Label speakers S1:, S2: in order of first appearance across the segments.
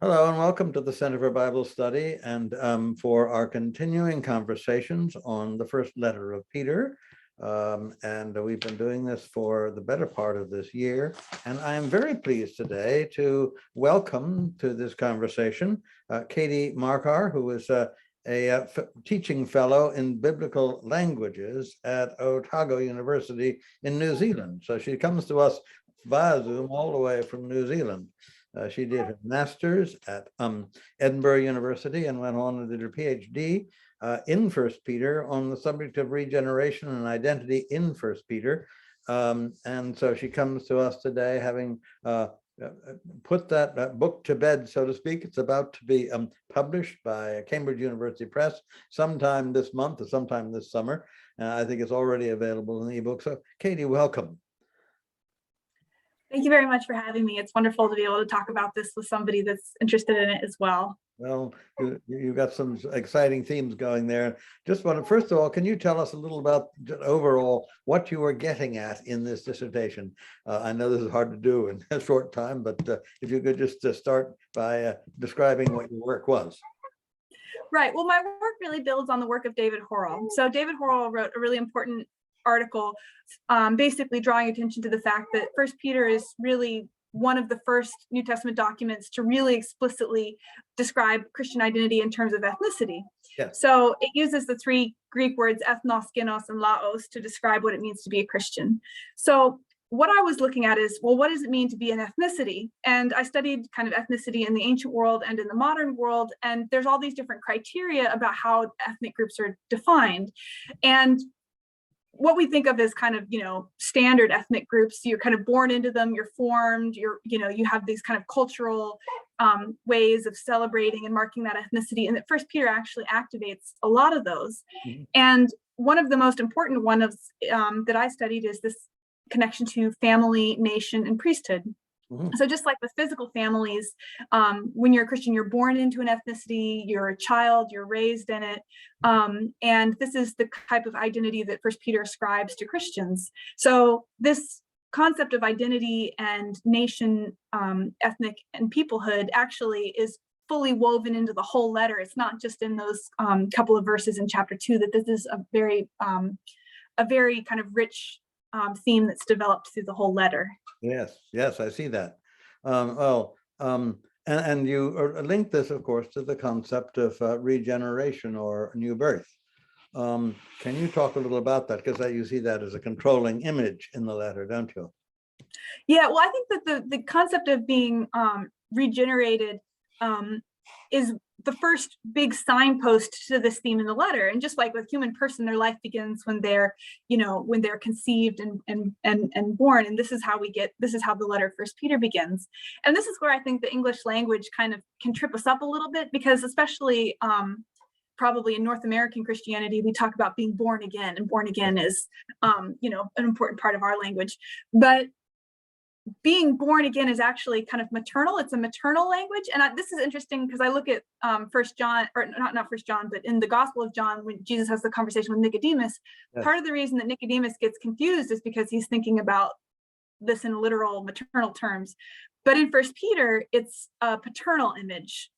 S1: Hello and welcome to the Center for Bible Study and for our continuing conversations on the first letter of Peter. And we've been doing this for the better part of this year. And I am very pleased today to welcome to this conversation Katie Markar, who is a teaching fellow in biblical languages at Otago University in New Zealand. So she comes to us via Zoom all the way from New Zealand. She did her master's at Edinburgh University and went on and did her PhD in First Peter on the subject of regeneration and identity in First Peter. And so she comes to us today having put that book to bed, so to speak. It's about to be published by Cambridge University Press sometime this month or sometime this summer. I think it's already available in ebook. So Katie, welcome.
S2: Thank you very much for having me. It's wonderful to be able to talk about this with somebody that's interested in it as well.
S1: Well, you've got some exciting themes going there. Just want to, first of all, can you tell us a little about overall what you were getting at in this dissertation? I know this is hard to do in a short time, but if you could just start by describing what your work was.
S2: Right. Well, my work really builds on the work of David Horrell. So David Horrell wrote a really important article basically drawing attention to the fact that First Peter is really one of the first New Testament documents to really explicitly describe Christian identity in terms of ethnicity.
S1: Yes.
S2: So it uses the three Greek words ethnos, genos, and laos to describe what it means to be a Christian. So what I was looking at is, well, what does it mean to be an ethnicity? And I studied kind of ethnicity in the ancient world and in the modern world, and there's all these different criteria about how ethnic groups are defined. And what we think of as kind of, standard ethnic groups, you're kind of born into them, you're formed, you have these kind of cultural ways of celebrating and marking that ethnicity. And that First Peter actually activates a lot of those. Mm-hmm. And one of the most important ones that I studied is this connection to family, nation, and priesthood. Mm-hmm. So just like with physical families, when you're a Christian, you're born into an ethnicity, you're a child, you're raised in it. And this is the type of identity that First Peter ascribes to Christians. So this concept of identity and nation, ethnic, and peoplehood actually is fully woven into the whole letter. It's not just in those couple of verses in chapter 2, that this is a very kind of rich theme that's developed through the whole letter.
S1: Yes, I see that. And you link this, of course, to the concept of regeneration or new birth. Can you talk a little about that? Because you see that as a controlling image in the letter, don't you?
S2: Yeah, well, I think that the concept of being regenerated is the first big signpost to this theme in the letter. And just like with human person, their life begins when they're conceived and born. And this is how the letter First Peter begins. And this is where I think the English language kind of can trip us up a little bit, because especially probably in North American Christianity, we talk about being born again, and born again is an important part of our language. But being born again is actually kind of maternal. It's a maternal language. And this is interesting because I look at First John, or not First John, but in the Gospel of John, when Jesus has the conversation with Nicodemus, yes. Part of the reason that Nicodemus gets confused is because he's thinking about this in literal maternal terms. But in First Peter, it's a paternal image.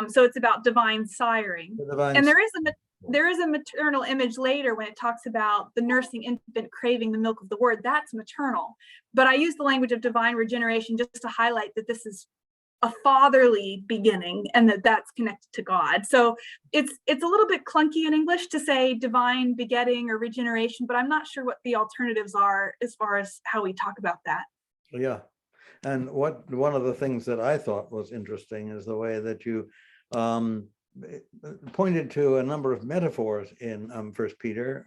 S2: So it's about divine siring. And there is a maternal image later when it talks about the nursing infant craving the milk of the word. That's maternal. But I use the language of divine regeneration just to highlight that this is a fatherly beginning and that's connected to God. So it's a little bit clunky in English to say divine begetting or regeneration, but I'm not sure what the alternatives are as far as how we talk about that.
S1: Yeah. And one of the things that I thought was interesting is the way that you pointed to a number of metaphors in First Peter,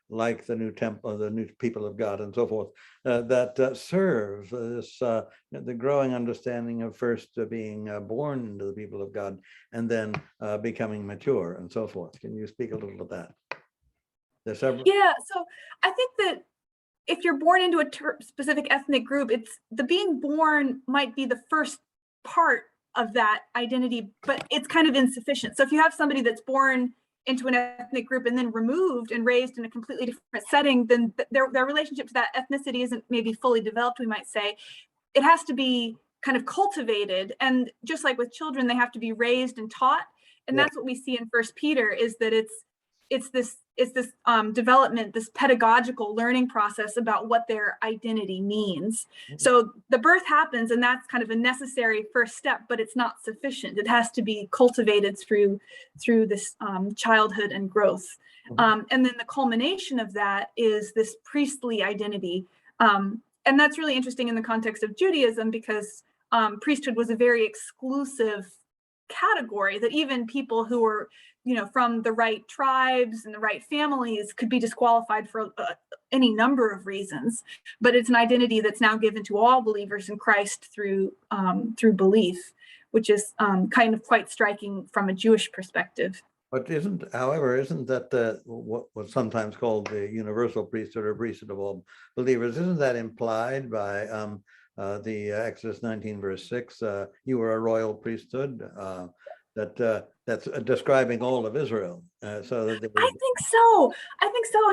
S1: like the new temple, the new people of God, and so forth, that serve this the growing understanding of first being born into the people of God, and then becoming mature, and so forth. Can you speak a little to that? There's several.
S2: Yeah. So I think that if you're born into a specific ethnic group, it's the being born might be the first part of that identity, but it's kind of insufficient. So if you have somebody that's born into an ethnic group and then removed and raised in a completely different setting, then their relationship to that ethnicity isn't maybe fully developed, we might say. It has to be kind of cultivated. And just like with children, they have to be raised and taught. And
S1: Yeah.
S2: that's what we see in First Peter, is that it's this development, this pedagogical learning process about what their identity means. So the birth happens, and that's kind of a necessary first step, but it's not sufficient. It has to be cultivated through this childhood and growth. And then the culmination of that is this priestly identity. And that's really interesting in the context of Judaism, because priesthood was a very exclusive category, that even people who were, from the right tribes and the right families could be disqualified for any number of reasons. But it's an identity that's now given to all believers in Christ through belief, which is kind of quite striking from a Jewish perspective.
S1: But isn't that what was sometimes called the universal priesthood or priesthood of all believers? Isn't that implied by the Exodus 19 verse 6? You were a royal priesthood. That's describing all of Israel. So that
S2: I think so. And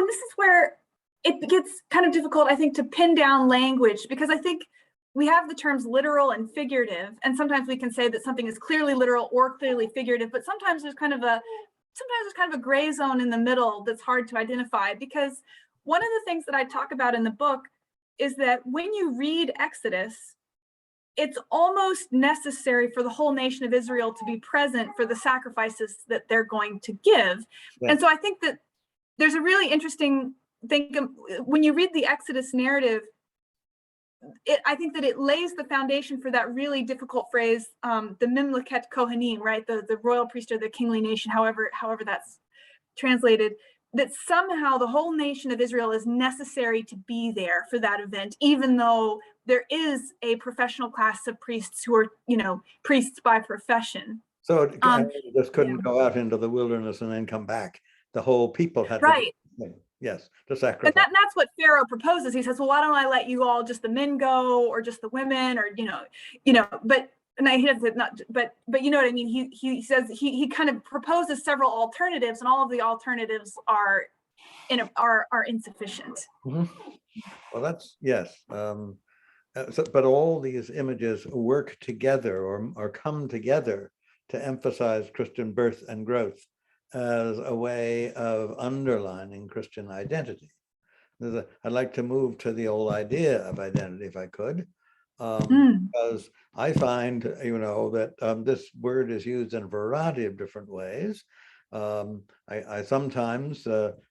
S2: this is where it gets kind of difficult, I think, to pin down language, because I think we have the terms literal and figurative, and sometimes we can say that something is clearly literal or clearly figurative, but sometimes there's kind of a gray zone in the middle that's hard to identify. Because one of the things that I talk about in the book is that when you read Exodus, it's almost necessary for the whole nation of Israel to be present for the sacrifices that they're going to give.
S1: Yeah.
S2: And so I think that there's a really interesting thing when you read the Exodus narrative. I think that it lays the foundation for that really difficult phrase, the Mimleket Kohanim, right? The royal priesthood, the kingly nation, however that's translated, that somehow the whole nation of Israel is necessary to be there for that event, even though there is a professional class of priests who are, priests by profession.
S1: So it just couldn't go out into the wilderness and then come back. The whole people had
S2: right.
S1: To sacrifice.
S2: And that's what Pharaoh proposes. He says, well, why don't I let you all, just the men go, or just the women, or but and he doesn't, not, but you know what I mean. He says he kind of proposes several alternatives, and all of the alternatives are insufficient.
S1: Mm-hmm. Well, that's yes. But all these images work together or come together to emphasize Christian birth and growth as a way of underlining Christian identity. I'd like to move to the old idea of identity, if I could, because I find, that this word is used in a variety of different ways. I sometimes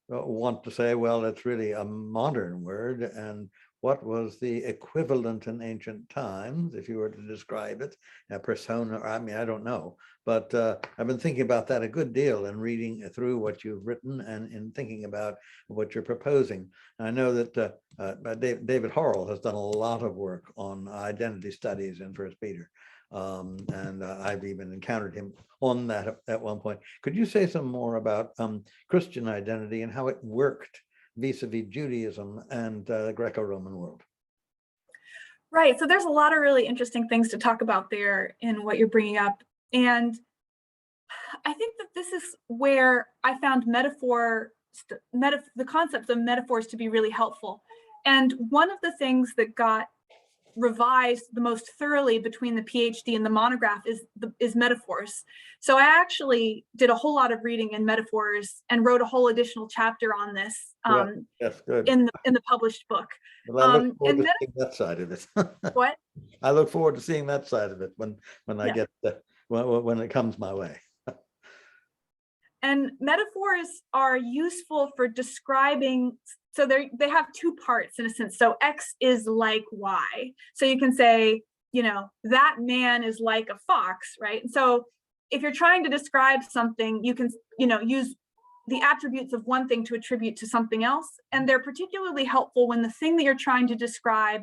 S1: want to say, well, it's really a modern word, and what was the equivalent in ancient times, if you were to describe it, a persona? I don't know. But I've been thinking about that a good deal and reading through what you've written and in thinking about what you're proposing. I know that David Horrell has done a lot of work on identity studies in First Peter. And I've even encountered him on that at one point. Could you say some more about Christian identity and how it worked vis-a-vis Judaism and the Greco-Roman world?
S2: Right. So there's a lot of really interesting things to talk about there in what you're bringing up. And I think that this is where I found the concept of metaphors to be really helpful. And one of the things that got revised the most thoroughly between the PhD and the monograph is metaphors. So I actually did a whole lot of reading in metaphors and wrote a whole additional chapter on this
S1: yes, good.
S2: in the published book.
S1: Well, I look forward to seeing that side of it.
S2: What?
S1: I look forward to seeing that side of it when I get when it comes my way.
S2: And metaphors are useful for describing. So they have two parts in a sense. So X is like Y. So you can say, that man is like a fox, right? So if you're trying to describe something, you can, use the attributes of one thing to attribute to something else. And they're particularly helpful when the thing that you're trying to describe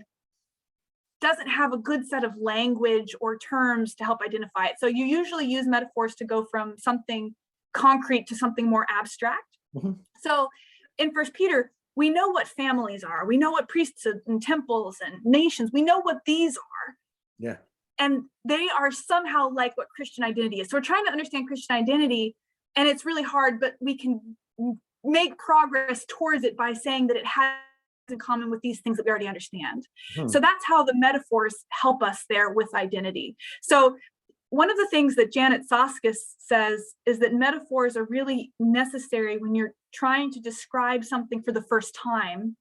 S2: doesn't have a good set of language or terms to help identify it. So you usually use metaphors to go from something concrete to something more abstract. Mm-hmm. So in First Peter, we know what families are. We know what priesthood and temples and nations. We know what these are.
S1: Yeah.
S2: And they are somehow like what Christian identity is. So we're trying to understand Christian identity, and it's really hard, but we can make progress towards it by saying that it has in common with these things that we already understand.
S1: Hmm.
S2: So that's how the metaphors help us there with identity. So one of the things that Janet Soskis says is that metaphors are really necessary when you're trying to describe something for the first time,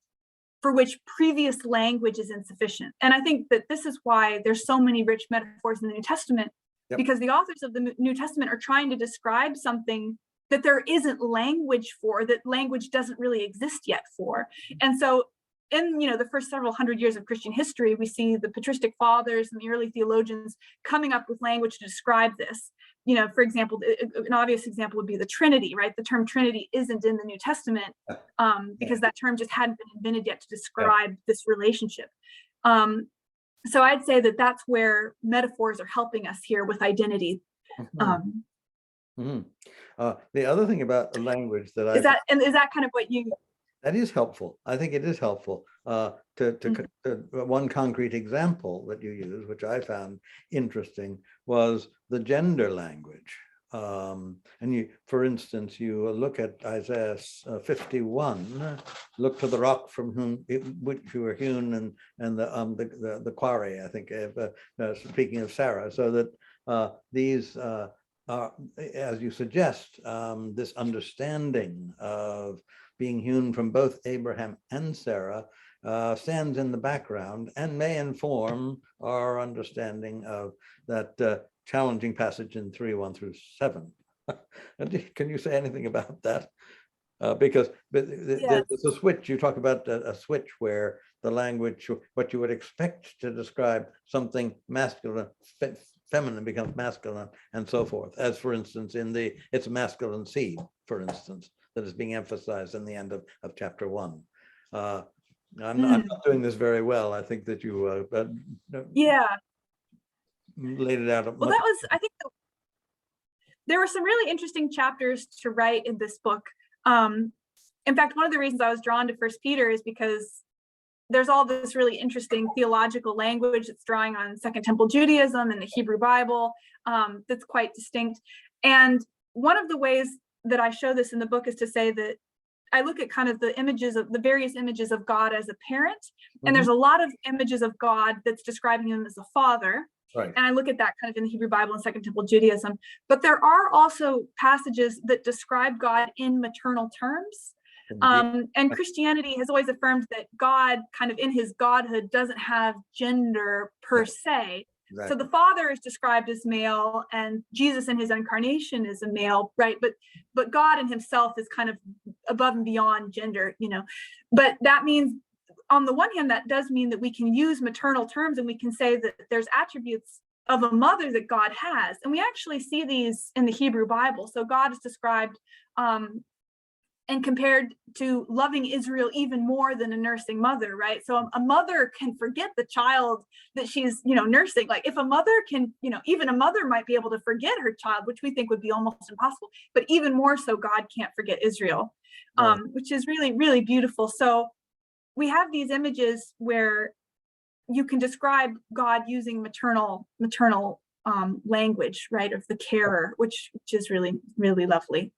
S2: for which previous language is insufficient. And I think that this is why there's so many rich metaphors in the New Testament,
S1: Yep.
S2: because the authors of the New Testament are trying to describe something that there isn't language for, that language doesn't really exist yet for. And so in the first several hundred years of Christian history, we see the patristic fathers and the early theologians coming up with language to describe this. For example, an obvious example would be the Trinity, right? The term Trinity isn't in the New Testament because that term just hadn't been invented yet to describe this relationship. So I'd say that that's where metaphors are helping us here with identity.
S1: The other thing about the language that
S2: is that kind of what you?
S1: That is helpful. I think it is helpful. One concrete example that you use, which I found interesting, was the gender language. And for instance, you look at Isaiah 51, look to the rock from which you were hewn, and the quarry, I think, speaking of Sarah, so that these are, as you suggest, this understanding of being hewn from both Abraham and Sarah stands in the background and may inform our understanding of that challenging passage in 3:1-7. Can you say anything about that? Because there's a switch. You talk about a switch where the language, what you would expect to describe something masculine, feminine becomes masculine, and so forth. As for instance, it's a masculine seed, for instance, that is being emphasized in the end of chapter 1. I'm not doing this very well. I think that you laid it out.
S2: Well, I think there were some really interesting chapters to write in this book. In fact, one of the reasons I was drawn to First Peter is because there's all this really interesting theological language that's drawing on Second Temple Judaism and the Hebrew Bible that's quite distinct. And one of the ways that I show this in the book is to say that I look at kind of the various images of God as a parent, and there's a lot of images of God that's describing him as a father.
S1: Right.
S2: And I look at that kind of in the Hebrew Bible and Second Temple Judaism. But there are also passages that describe God in maternal terms. And Christianity has always affirmed that God, kind of in his godhood, doesn't have gender per se. Exactly. So the Father is described as male, and Jesus in his incarnation is a male, right? But God in himself is kind of above and beyond gender, But that means, on the one hand, that does mean that we can use maternal terms, and we can say that there's attributes of a mother that God has. And we actually see these in the Hebrew Bible. So God is described and compared to loving Israel even more than a nursing mother, right? So a mother can forget the child that she's, nursing. Like if a mother can, even a mother might be able to forget her child, which we think would be almost impossible, but even more so, God can't forget Israel, which is really, really beautiful. So we have these images where you can describe God using maternal language, right, of the carer, which is really, really lovely.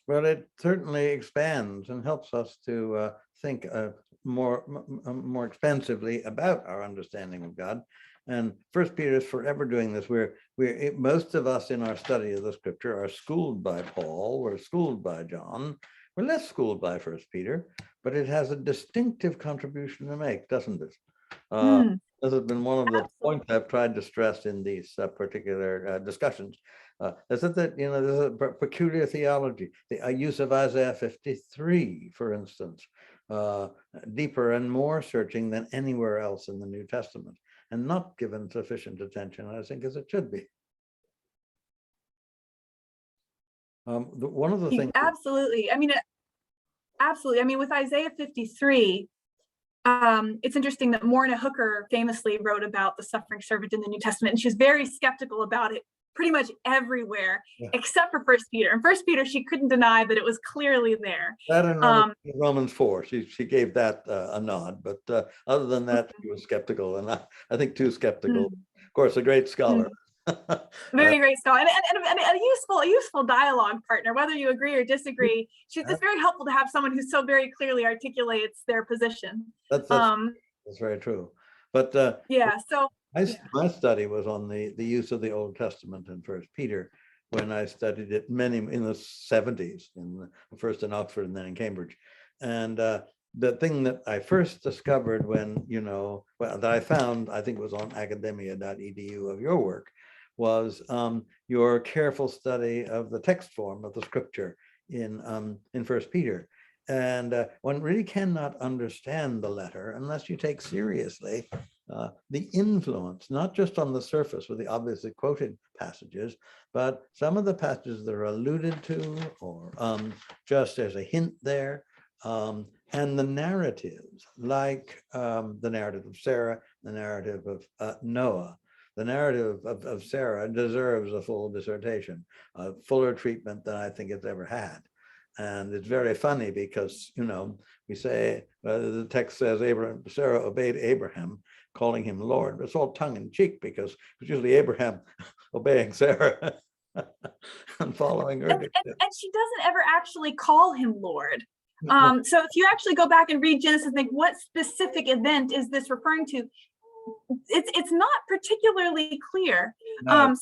S1: Well, it certainly expands and helps us to think more expansively about our understanding of God. And First Peter is forever doing this. Most of us in our study of the Scripture are schooled by Paul. We're schooled by John. We're less schooled by First Peter, but it has a distinctive contribution to make, doesn't it? This has been one of the points I've tried to stress in these particular discussions. Is that there's a peculiar theology, the use of Isaiah 53, for instance, deeper and more searching than anywhere else in the New Testament, and not given sufficient attention, I think, as it should be. One of the things.
S2: Absolutely. Absolutely. I mean, with Isaiah 53, it's interesting that Morna Hooker famously wrote about the suffering servant in the New Testament, and she's very skeptical about it pretty much everywhere, except for First Peter. And First Peter, she couldn't deny that it was clearly there.
S1: That and Romans 4, she gave that a nod, but other than that, she was skeptical, and I think too skeptical. Of course, a great scholar.
S2: Very great scholar, and a useful dialogue partner, whether you agree or disagree. It's very helpful to have someone who so very clearly articulates their position.
S1: That's very true. But
S2: yeah, so
S1: my study was on the use of the Old Testament in First Peter, when I studied it in the 70s, first in Oxford and then in Cambridge. And the thing that I first discovered that I found, I think it was on academia.edu of your work, was your careful study of the text form of the scripture in First Peter. And one really cannot understand the letter unless you take seriously the influence, not just on the surface with the obviously quoted passages, but some of the passages that are alluded to, or just as a hint there, and the narratives, like the narrative of Sarah, the narrative of Noah. The narrative of Sarah deserves a full dissertation, a fuller treatment than I think it's ever had. And it's very funny because, we say, the text says Sarah obeyed Abraham, calling him Lord, but it's all tongue in cheek because it's usually Abraham obeying Sarah and following her.
S2: And she doesn't ever actually call him Lord. So if you actually go back and read Genesis and think, what specific event is this referring to? It's not particularly clear.
S1: No.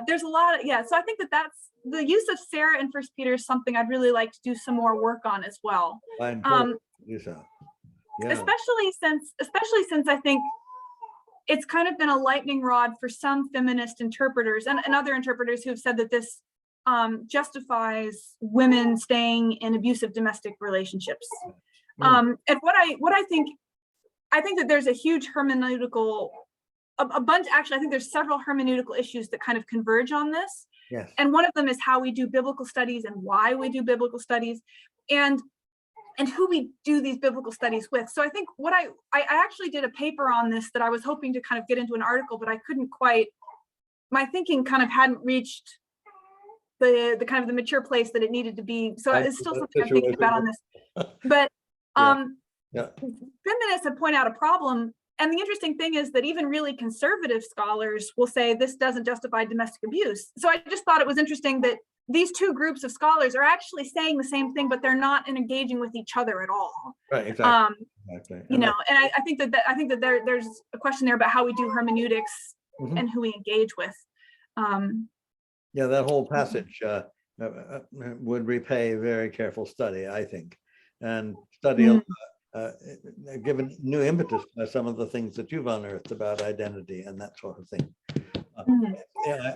S2: There's a lot of, so I think that's the use of Sarah in First Peter is something I'd really like to do some more work on as well. Especially since I think it's kind of been a lightning rod for some feminist interpreters and other interpreters who have said that this justifies women staying in abusive domestic relationships. And what I think that there's a huge hermeneutical, I think there's several hermeneutical issues that kind of converge on this.
S1: Yes.
S2: And one of them is how we do biblical studies and why we do biblical studies, and who we do these biblical studies with. So I think what I actually did a paper on this that I was hoping to kind of get into an article, but I couldn't quite, my thinking kind of hadn't reached the kind of the mature place that it needed to be. So it's still something I'm thinking about on this. But feminists have pointed out a problem. And the interesting thing is that even really conservative scholars will say this doesn't justify domestic abuse. So I just thought it was interesting that these two groups of scholars are actually saying the same thing, but they're not engaging with each other at all.
S1: Right, exactly.
S2: And I think that there's a question there about how we do hermeneutics and who we engage with.
S1: That whole passage would repay very careful study, I think, and study given new impetus by some of the things that you've unearthed about identity and that sort of thing.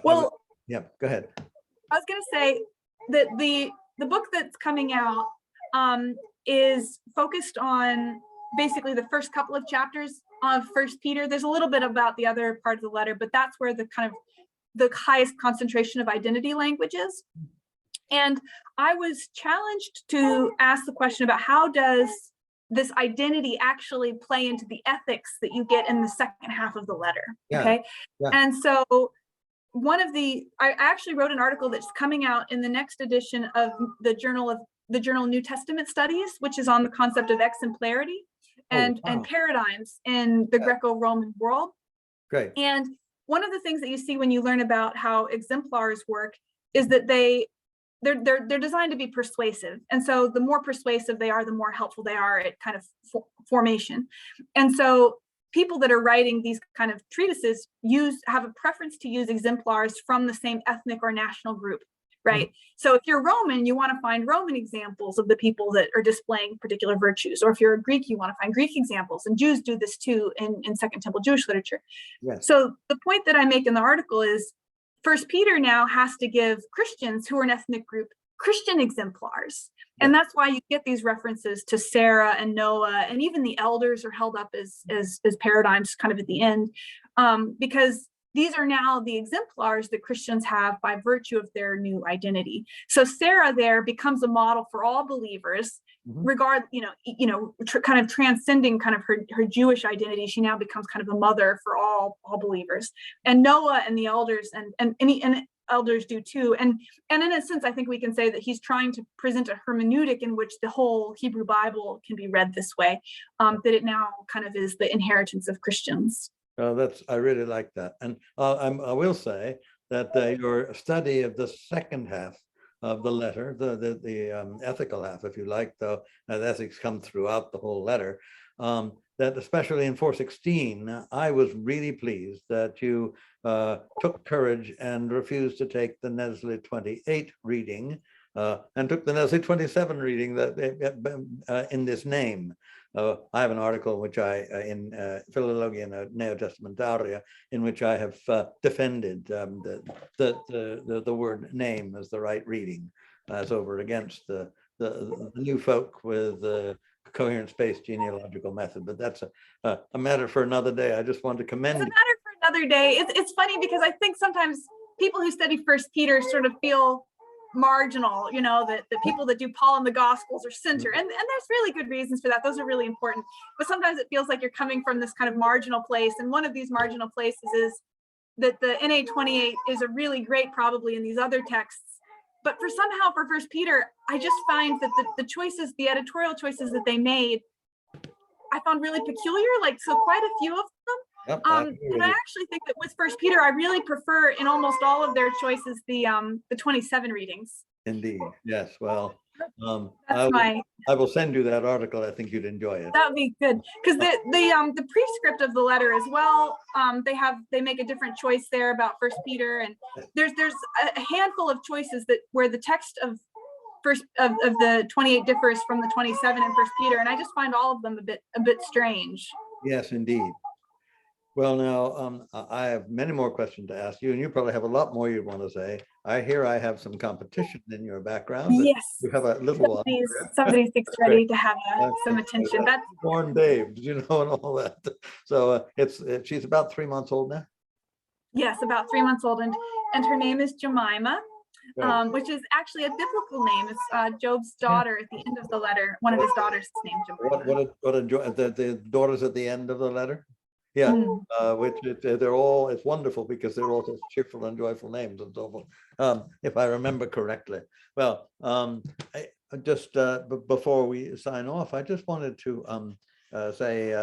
S1: Go ahead.
S2: I was going to say that the book that's coming out is focused on basically the first couple of chapters of First Peter. There's a little bit about the other part of the letter, but that's where the kind of the highest concentration of identity language is. And I was challenged to ask the question about how does this identity actually play into the ethics that you get in the second half of the letter. And so I actually wrote an article that's coming out in the next edition of the journal New Testament Studies, which is on the concept of exemplarity and paradigms in the Greco-Roman world.
S1: Great.
S2: And one of the things that you see when you learn about how exemplars work is that they're designed to be persuasive. And so the more persuasive they are, the more helpful they are at kind of formation. And so people that are writing these kind of treatises have a preference to use exemplars from the same ethnic or national group, right? So if you're Roman, you want to find Roman examples of the people that are displaying particular virtues. Or if you're a Greek, you want to find Greek examples. And Jews do this too in Second Temple Jewish literature.
S1: Yes.
S2: So the point that I make in the article is First Peter now has to give Christians who are an ethnic group Christian exemplars. And that's why you get these references to Sarah and Noah, and even the elders are held up as paradigms kind of at the end, because these are now the exemplars that Christians have by virtue of their new identity. So Sarah there becomes a model for all believers, kind of transcending kind of her Jewish identity. She now becomes kind of a mother for all believers. And Noah and the elders and elders do too. And in a sense, I think we can say that he's trying to present a hermeneutic in which the whole Hebrew Bible can be read this way, that it now kind of is the inheritance of Christians.
S1: I really like that. And I will say that your study of the second half of the letter, the ethical half, if you like, though, ethics come throughout the whole letter, that especially in 416, I was really pleased that you took courage and refused to take the Nestle 28 reading and took the Nestle 27 reading that in this name. I have an article in which in Philologia Neotestamentaria, in which I have defended the word name as the right reading, as over against the new folk with the coherence-based genealogical method. But that's a matter for another day. I just want to commend.
S2: It's a matter for another day. It's funny because I think sometimes people who study First Peter sort of feel marginal, you know, that the people that do Paul and the Gospels are center, and there's really good reasons for that. Those are really important, but sometimes it feels like you're coming from this kind of marginal place, and one of these marginal places is that the NA28 is a really great probably in these other texts, but for somehow for First Peter, I just find that the choices, the editorial choices that they made, I found really peculiar, like, so quite a few of them.
S1: Yep,
S2: and I actually think that with First Peter, I really prefer in almost all of their choices the 27 readings.
S1: Indeed, yes. Well,
S2: that's
S1: I will send you that article. I think you'd enjoy it.
S2: That would be good, because the prescript of the letter as well. They make a different choice there about First Peter, and there's a handful of choices that where the text of the 28 differs from the 27 in First Peter, and I just find all of them a bit strange.
S1: Yes, indeed. Well, now I have many more questions to ask you, and you probably have a lot more you want to say. I have some competition in your background.
S2: Yes,
S1: you have a little
S2: somebody thinks ready to have some attention. That's
S1: born Dave, did you know, and all that. So she's about 3 months old now.
S2: Yes, about 3 months old, and her name is Jemima. Which is actually a biblical name. It's Job's daughter at the end of the letter. One of his daughters is named Jemima.
S1: The daughters at the end of the letter? Yeah, which they're all, it's wonderful because they're all such cheerful and joyful names and so forth, if I remember correctly. Well, before we sign off, I just wanted to say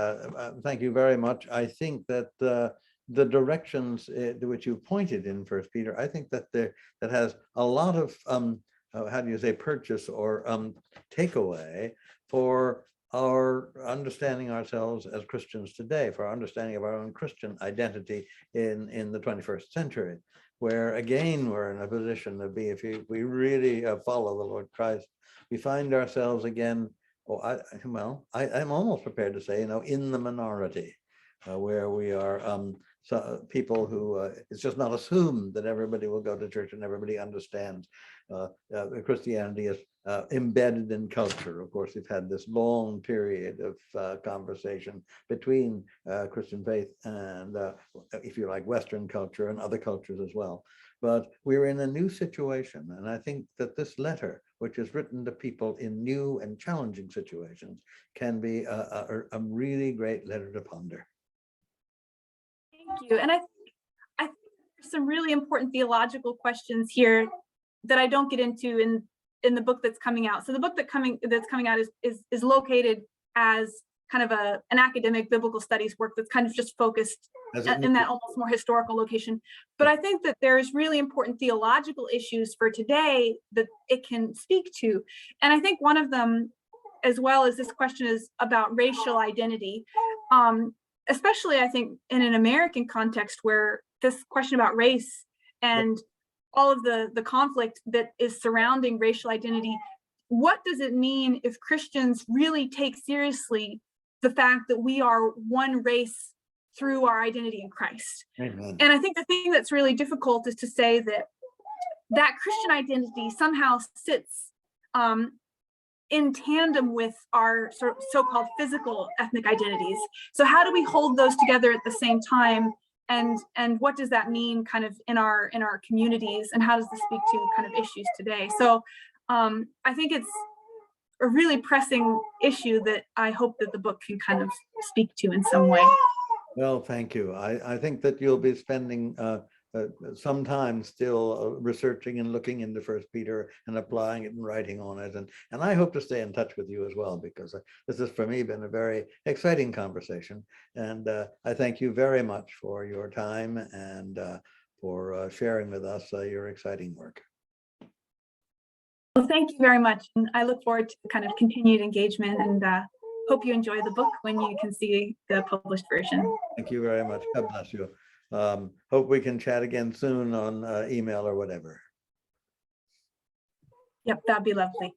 S1: thank you very much. I think that the directions to which you pointed in First Peter, I think that that has a lot of how do you say, purchase or takeaway for our understanding ourselves as Christians today, for our understanding of our own Christian identity in the 21st century, where again we're in a position to be, if we really follow the Lord Christ, we find ourselves again, I'm almost prepared to say, in the minority, where we are people who it's just not assumed that everybody will go to church and everybody understands. Christianity is embedded in culture. Of course, we've had this long period of conversation between Christian faith and, if you like, Western culture and other cultures as well. But we're in a new situation, and I think that this letter, which is written to people in new and challenging situations, can be a really great letter to ponder.
S2: Thank you. And I think there's some really important theological questions here that I don't get into in the book that's coming out. So the book that's coming out is located as kind of an academic biblical studies work that's kind of just focused in that almost more historical location. But I think that there's really important theological issues for today that it can speak to. And I think one of them, as well as this question, is about racial identity. Especially, I think, in an American context where this question about race and all of the conflict that is surrounding racial identity, what does it mean if Christians really take seriously the fact that we are one race through our identity in Christ?
S1: Amen.
S2: And I think the thing that's really difficult is to say that Christian identity somehow sits in tandem with our sort of so-called physical ethnic identities. So how do we hold those together at the same time? And what does that mean kind of in our communities? And how does this speak to kind of issues today? So I think it's a really pressing issue that I hope that the book can kind of speak to in some way.
S1: Well, thank you. I think that you'll be spending some time still researching and looking into First Peter and applying it and writing on it. And I hope to stay in touch with you as well, because this has for me been a very exciting conversation. And I thank you very much for your time and for sharing with us your exciting work.
S2: Well, thank you very much. And I look forward to kind of continued engagement, and hope you enjoy the book when you can see the published version.
S1: Thank you very much. God bless you. Hope we can chat again soon on email or whatever.
S2: Yep, that'd be lovely.